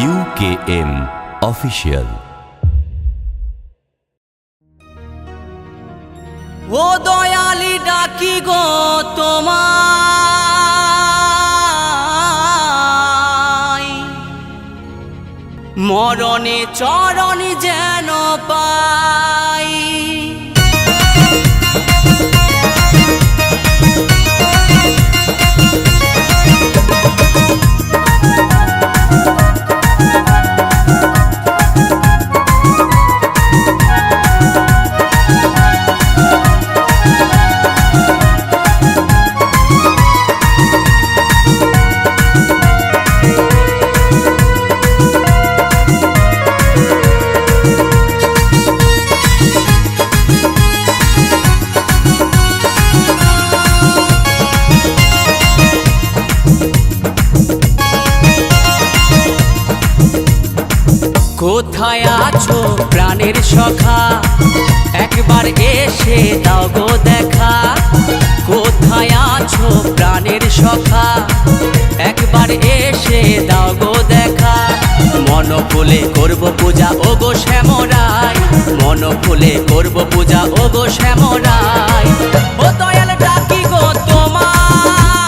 UKM Official। ও দয়ালি ডাকি গো তোমায়, মরণে চরণে যেন পাই। কোথায় আছো প্রাণের সখা, একবার এসে দাও গো দেখা। কোথায় আছো প্রাণের সখা, একবার এসে দাও গো দেখা। মন খুলে করব পূজা ও গো শ্যামরাই, মন খুলে করব পূজা ও গো শ্যামরাই। ও দয়াল ডাকি গো তোমায়,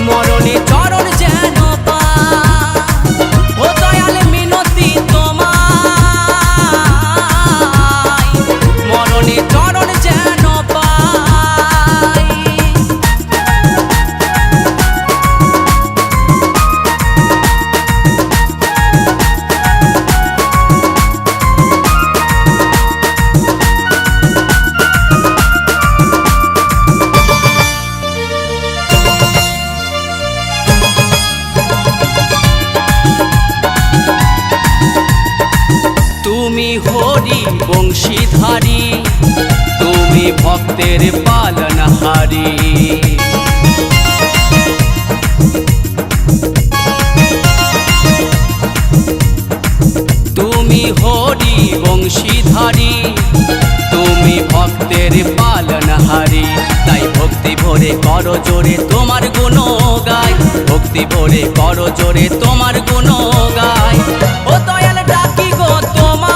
মরণে চরণ যেন পাই। ও দয়াল মিনতি তোমায়, মরণে চরণ যেন পাই। তুমি হরি বংশীধারী, তুমি ভক্তের পালনহারী। তুমি হরি বংশীধারী, তুমি ভক্তের পালনহারী। তাই ভক্তি ভরে করো জোরে তোমার গুণ গাই, ভক্তি ভরে করো জোরে তোমার গুণ গাই। ও দয়াল ডাকি গো তোমায়,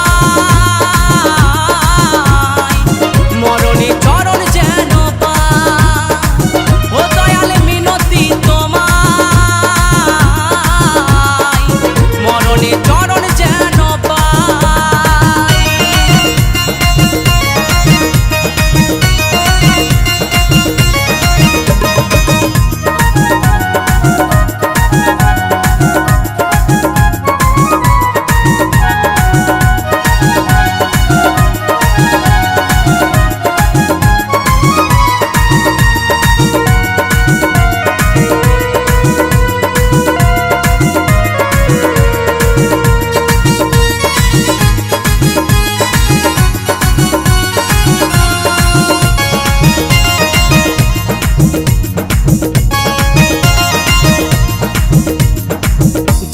মরণে চরণ যেন পাই। ও দয়াল মিনতি তোমায়, মরণে চরণ যেন পাই।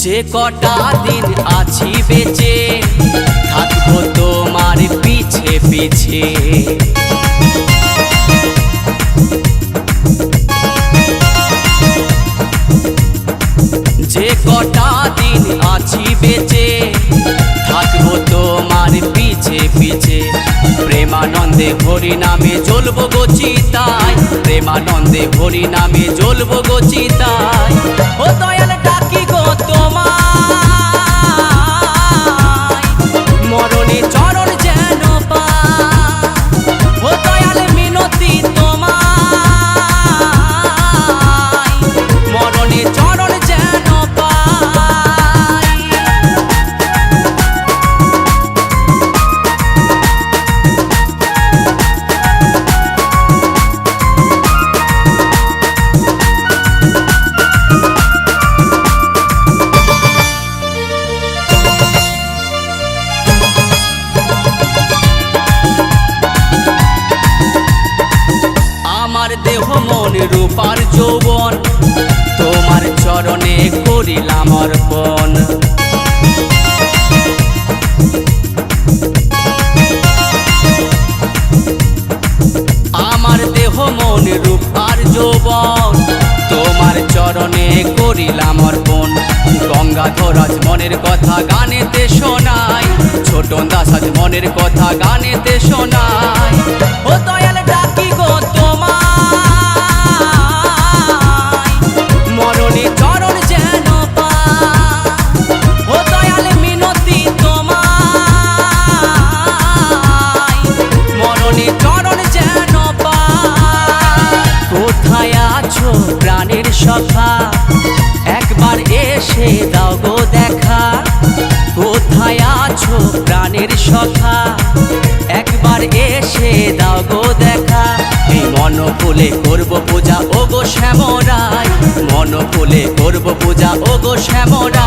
যে কটা দিন আছি বেঁচে, থাকবো তোমার পিছে পিছে। যে কটা দিন আছি বেঁচে, থাকবো তোমার পিছে পিছে। প্রেমানন্দে হরি নামে জ্বলবো গো চিতায়, প্রেমানন্দে হরি নামে জ্বলবো গো চিতায়। ও দয়াল ডাকি গো তোমায়, মরণে চরণ যেন পাই। ও দয়াল মিনতি তোমায়, মরণে চরণ যেন পাই। দেহ মন রূপার যৌবন, তোমার চরণে করিলাম অর্পণ। আমার দেহ মন রূপ আর যৌবন, তোমার চরণে করিলাম অর্পণ। সাগর আজ মনের কথা গানেতে শোনাই, ছোটন দাস আজ মনের কথা গানেতে শোনাই। ও দয়াল ডাকি গো তোমায়, মরণে চরণ যেন পাই। ও দয়াল মিনতি তোমায়, মরণে চরণ যেন পাই। কোথায় আছো প্রাণের সখা, একবার এসে দাও গো দেখা। কোথায় আছো প্রাণের সখা, একবার এসে দাও গো দেখা। এই মন ফুলে করব পূজা ও গো শ্যামরাই, মন ফুলে করব পূজা ও গো শ্যামরাই।